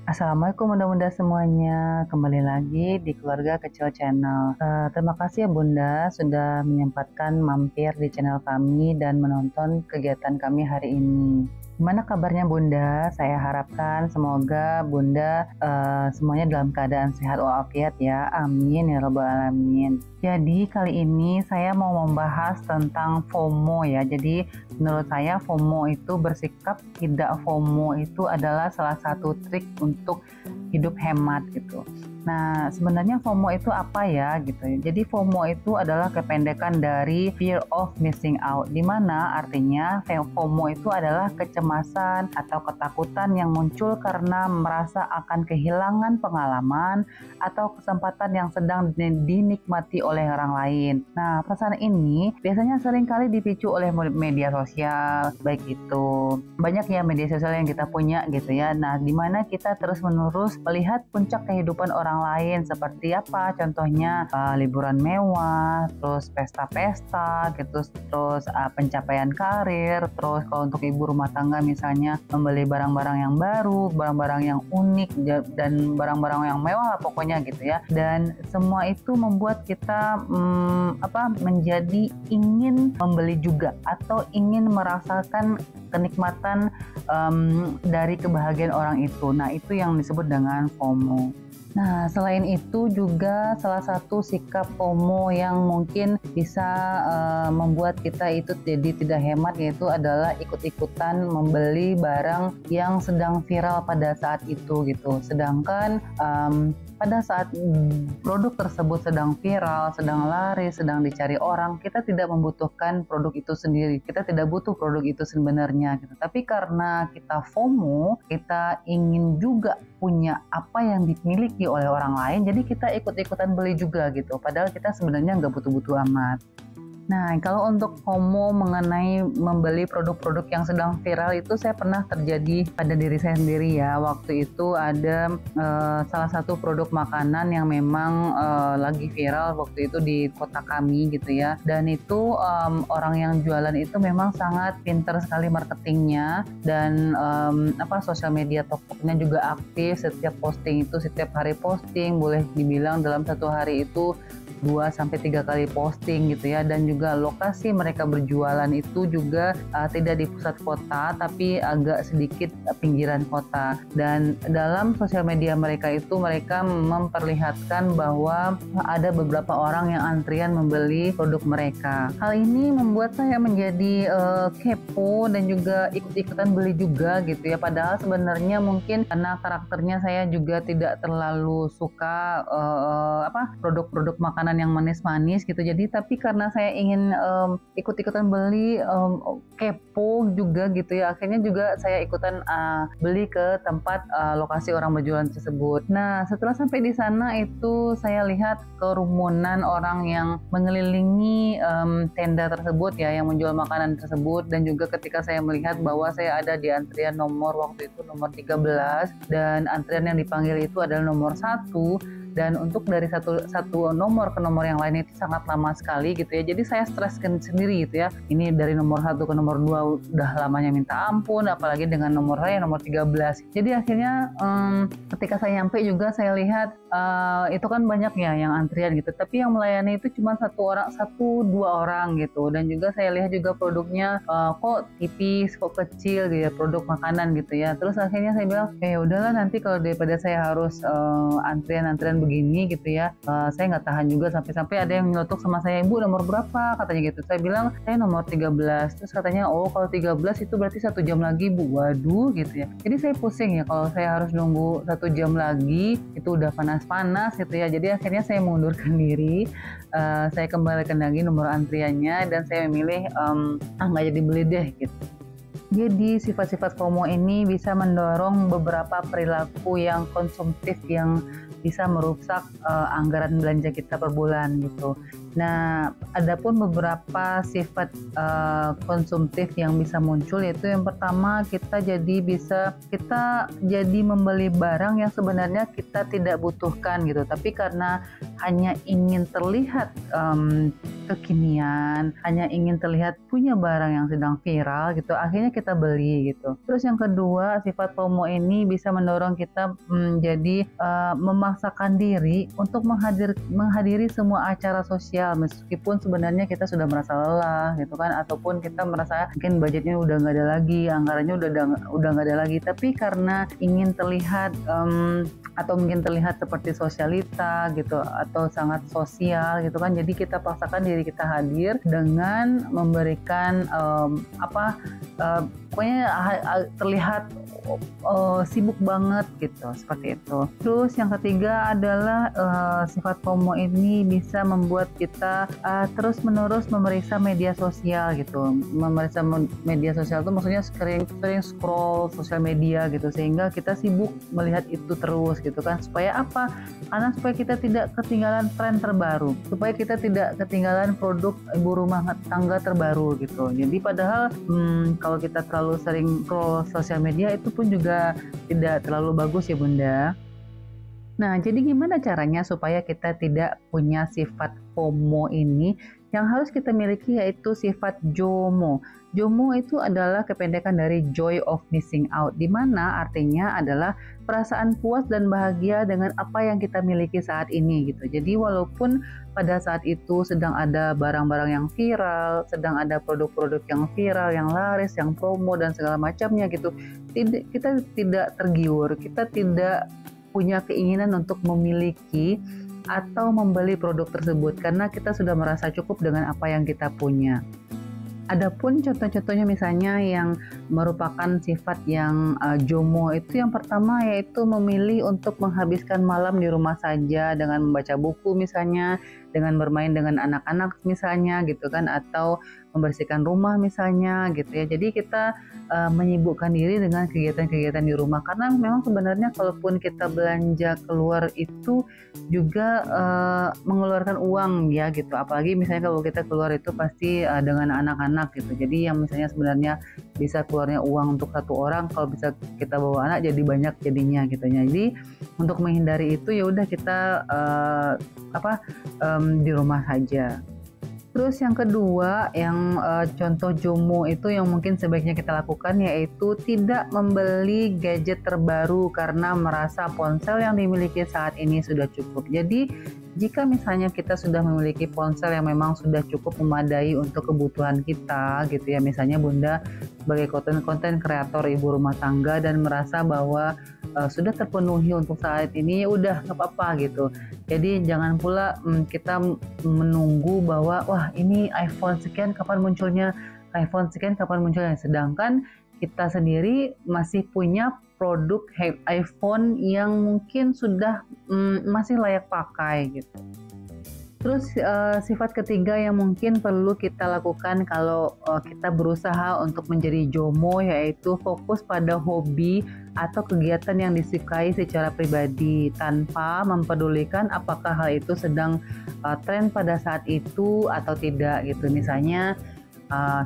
Assalamualaikum bunda-bunda semuanya, kembali lagi di Keluarga Kecil Channel. Terima kasih ya bunda sudah menyempatkan mampir di channel kami dan menonton kegiatan kami hari ini. Gimana kabarnya bunda? Saya harapkan semoga bunda semuanya dalam keadaan sehat walafiat ya, amin ya robbal alamin. Jadi kali ini saya mau membahas tentang FOMO ya. Jadi menurut saya FOMO itu bersikap tidak FOMO itu adalah salah satu trik untuk hidup hemat gitu. Nah, sebenarnya FOMO itu apa ya gitu ya. Jadi FOMO itu adalah kependekan dari fear of missing out, di mana artinya FOMO itu adalah kecemasan atau ketakutan yang muncul karena merasa akan kehilangan pengalaman atau kesempatan yang sedang dinikmati oleh orang lain. Nah, perasaan ini biasanya seringkali dipicu oleh media sosial, baik itu banyak ya media sosial yang kita punya gitu ya. Nah, di mana kita terus-menerus melihat puncak kehidupan orang lain seperti apa contohnya liburan mewah, terus pesta-pesta gitu, terus pencapaian karir, terus kalau untuk ibu rumah tangga misalnya membeli barang-barang yang baru, barang-barang yang unik dan barang-barang yang mewah lah pokoknya gitu ya. Dan semua itu membuat kita menjadi ingin membeli juga atau ingin merasakan kenikmatan dari kebahagiaan orang itu. Nah, itu yang disebut dengan FOMO. Nah, selain itu juga salah satu sikap FOMO yang mungkin bisa membuat kita itu jadi tidak hemat, yaitu adalah ikut-ikutan membeli barang yang sedang viral pada saat itu gitu. Sedangkan pada saat produk tersebut sedang viral, sedang laris, sedang dicari orang, kita tidak membutuhkan produk itu sendiri. Kita tidak butuh produk itu sebenarnya gitu. Tapi karena kita FOMO, kita ingin juga punya apa yang dimiliki oleh orang lain, jadi kita ikut-ikutan beli juga gitu. Padahal kita sebenarnya nggak butuh-butuh amat. Nah, kalau untuk FOMO mengenai membeli produk-produk yang sedang viral itu saya pernah terjadi pada diri saya sendiri ya. Waktu itu ada salah satu produk makanan yang memang lagi viral waktu itu di kota kami gitu ya. Dan itu orang yang jualan itu memang sangat pintar sekali marketingnya dan sosial media tokonya juga aktif. Setiap posting itu setiap hari posting, boleh dibilang dalam satu hari itu 2-3 kali posting gitu ya. Dan juga lokasi mereka berjualan itu juga tidak di pusat kota tapi agak sedikit pinggiran kota. Dan dalam sosial media mereka itu mereka memperlihatkan bahwa ada beberapa orang yang antrian membeli produk mereka. Hal ini membuat saya menjadi kepo dan juga ikut-ikutan beli juga gitu ya. Padahal sebenarnya mungkin karena karakternya saya juga tidak terlalu suka produk-produk makanan yang manis-manis gitu. Jadi tapi karena saya ingin ikut-ikutan beli, kepo juga gitu ya. Akhirnya juga saya ikutan beli ke tempat lokasi orang berjualan tersebut. Nah, setelah sampai di sana itu saya lihat kerumunan orang yang mengelilingi tenda tersebut ya, yang menjual makanan tersebut. Dan juga ketika saya melihat bahwa saya ada di antrian waktu itu nomor 13 dan antrian yang dipanggil itu adalah nomor 1. Dan untuk dari satu nomor ke nomor yang lain itu sangat lama sekali gitu ya. Jadi saya stres sendiri gitu ya. Ini dari nomor 1 ke nomor 2 udah lamanya minta ampun, apalagi dengan nomor saya nomor 13. Jadi akhirnya ketika saya nyampe juga saya lihat itu kan banyak ya yang antrian gitu. Tapi yang melayani itu cuma 1-2 orang gitu. Dan juga saya lihat juga produknya kok tipis, kok kecil gitu ya, produk makanan gitu ya. Terus akhirnya saya bilang, udahlah nanti kalau daripada saya harus antrian begini gitu ya, saya nggak tahan juga. Sampai ada yang nyelotok sama saya, "Ibu nomor berapa?" katanya gitu. Saya bilang saya nomor 13. Terus katanya, "Oh kalau 13 itu berarti 1 jam lagi Bu." Waduh gitu ya. Jadi saya pusing ya kalau saya harus nunggu 1 jam lagi, itu udah panas-panas gitu ya. Jadi akhirnya saya mengundurkan diri, saya kembalikan lagi nomor antriannya dan saya memilih nggak jadi beli deh gitu. Jadi sifat-sifat FOMO ini bisa mendorong beberapa perilaku yang konsumtif yang bisa merusak anggaran belanja kita per bulan gitu. Nah, adapun beberapa sifat konsumtif yang bisa muncul, yaitu yang pertama kita jadi membeli barang yang sebenarnya kita tidak butuhkan gitu, tapi karena hanya ingin terlihat kekinian, hanya ingin terlihat punya barang yang sedang viral gitu, akhirnya kita beli gitu. Terus yang kedua, sifat FOMO ini bisa mendorong kita jadi memaksakan diri untuk menghadiri semua acara sosial, meskipun sebenarnya kita sudah merasa lelah gitu kan, ataupun kita merasa mungkin budgetnya udah nggak ada lagi, anggarannya udah nggak ada lagi, tapi karena ingin terlihat atau mungkin terlihat seperti sosialita gitu atau sangat sosial gitu kan, jadi kita paksakan diri kita hadir dengan memberikan pokoknya terlihat sibuk banget gitu, seperti itu. Terus yang ketiga adalah sifat FOMO ini bisa membuat kita terus-menerus memeriksa media sosial gitu. Memeriksa media sosial itu maksudnya sering scroll sosial media gitu, sehingga kita sibuk melihat itu terus gitu kan. Supaya apa? Karena supaya kita tidak ketinggalan tren terbaru, supaya kita tidak ketinggalan produk ibu rumah tangga terbaru gitu. Jadi padahal kalau kita terlalu sering scroll sosial media itu pun juga tidak terlalu bagus ya Bunda. Nah, jadi gimana caranya supaya kita tidak punya sifat FOMO ini? Yang harus kita miliki yaitu sifat JOMO. JOMO itu adalah kependekan dari Joy of Missing Out, di mana artinya adalah perasaan puas dan bahagia dengan apa yang kita miliki saat ini gitu. Jadi walaupun pada saat itu sedang ada barang-barang yang viral, sedang ada produk-produk yang viral, yang laris, yang promo dan segala macamnya gitu, kita tidak tergiur, kita tidak punya keinginan untuk memiliki atau membeli produk tersebut karena kita sudah merasa cukup dengan apa yang kita punya. Adapun contoh-contohnya misalnya yang merupakan sifat yang JOMO itu, yang pertama yaitu memilih untuk menghabiskan malam di rumah saja dengan membaca buku misalnya, dengan bermain dengan anak-anak misalnya gitu kan, atau membersihkan rumah misalnya gitu ya. Jadi kita menyibukkan diri dengan kegiatan-kegiatan di rumah, karena memang sebenarnya kalaupun kita belanja keluar itu juga mengeluarkan uang ya gitu, apalagi misalnya kalau kita keluar itu pasti dengan anak-anak gitu. Jadi yang misalnya sebenarnya bisa keluarnya uang untuk satu orang, kalau bisa kita bawa anak jadi banyak jadinya gitu ya. Jadi untuk menghindari itu ya udah kita di rumah saja. Terus yang kedua, yang contoh JOMO itu yang mungkin sebaiknya kita lakukan yaitu tidak membeli gadget terbaru karena merasa ponsel yang dimiliki saat ini sudah cukup. Jadi jika misalnya kita sudah memiliki ponsel yang memang sudah cukup memadai untuk kebutuhan kita gitu ya, misalnya Bunda sebagai konten kreator ibu rumah tangga dan merasa bahwa sudah terpenuhi untuk saat ini, ya udah nggak apa-apa gitu. Jadi jangan pula kita menunggu bahwa wah ini iPhone sekian kapan munculnya, sedangkan kita sendiri masih punya produk iPhone yang mungkin sudah masih layak pakai gitu. Terus sifat ketiga yang mungkin perlu kita lakukan kalau kita berusaha untuk menjadi JOMO yaitu fokus pada hobi atau kegiatan yang disukai secara pribadi tanpa mempedulikan apakah hal itu sedang tren pada saat itu atau tidak gitu. Misalnya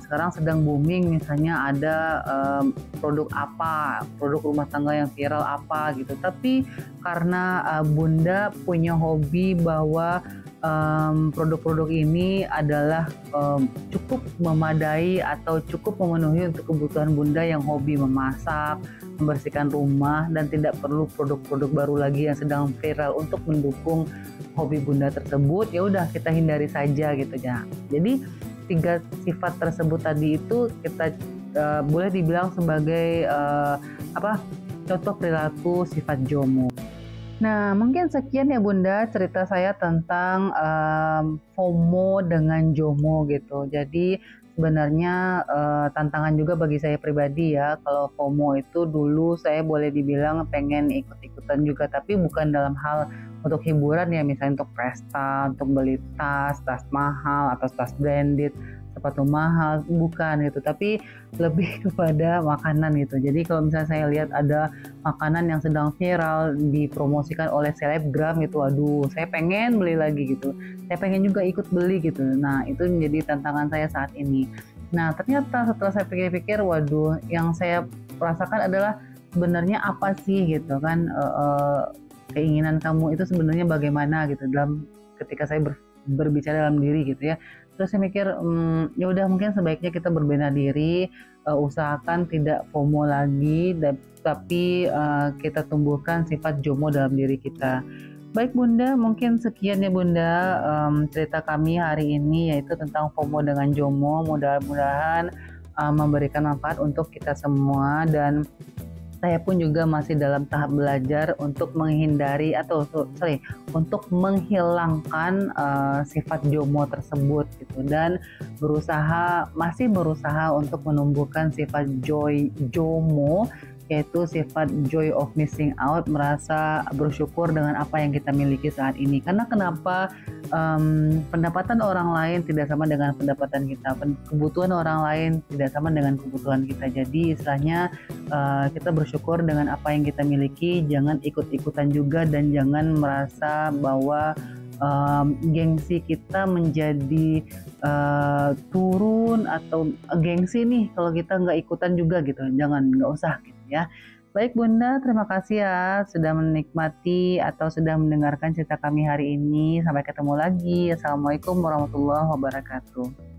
sekarang sedang booming misalnya ada produk apa, produk rumah tangga yang viral apa gitu, tapi karena Bunda punya hobi bahwa produk-produk ini adalah cukup memadai atau cukup memenuhi untuk kebutuhan Bunda yang hobi memasak, membersihkan rumah, dan tidak perlu produk-produk baru lagi yang sedang viral untuk mendukung hobi Bunda tersebut, ya udah kita hindari saja gitu ya. Jadi 3 sifat tersebut tadi itu kita boleh dibilang sebagai contoh perilaku sifat JOMO. Nah, mungkin sekian ya Bunda cerita saya tentang FOMO dengan JOMO gitu. Jadi sebenarnya tantangan juga bagi saya pribadi ya. Kalau FOMO itu dulu saya boleh dibilang pengen ikut-ikutan juga, tapi bukan dalam hal untuk hiburan ya, misalnya untuk pesta, untuk beli tas mahal atau tas branded sepatu mahal, bukan gitu, tapi lebih kepada makanan gitu. Jadi kalau misalnya saya lihat ada makanan yang sedang viral dipromosikan oleh selebgram gitu, waduh, saya pengen beli lagi gitu. Saya pengen juga ikut beli gitu. Nah, itu menjadi tantangan saya saat ini. Nah, ternyata setelah saya pikir-pikir, waduh, yang saya rasakan adalah sebenarnya apa sih gitu kan, keinginan kamu itu sebenarnya bagaimana gitu dalam ketika saya berbicara dalam diri gitu ya. Terus saya mikir, ya udah mungkin sebaiknya kita berbenah diri, usahakan tidak FOMO lagi, tapi kita tumbuhkan sifat JOMO dalam diri kita. Baik Bunda, mungkin sekian ya Bunda, cerita kami hari ini yaitu tentang FOMO dengan JOMO. Mudah-mudahan memberikan manfaat untuk kita semua, dan saya pun juga masih dalam tahap belajar untuk menghindari atau untuk menghilangkan sifat JOMO tersebut gitu, dan masih berusaha untuk menumbuhkan sifat JOMO, yaitu sifat joy of missing out, merasa bersyukur dengan apa yang kita miliki saat ini. Karena kenapa pendapatan orang lain tidak sama dengan pendapatan kita, kebutuhan orang lain tidak sama dengan kebutuhan kita. Jadi istilahnya kita bersyukur dengan apa yang kita miliki, jangan ikut-ikutan juga, dan jangan merasa bahwa gengsi kita menjadi turun, atau gengsi nih kalau kita nggak ikutan juga gitu. Nggak usah gitu ya. Baik Bunda, terima kasih ya sudah menikmati atau sudah mendengarkan cerita kami hari ini. Sampai ketemu lagi. Assalamualaikum warahmatullahi wabarakatuh.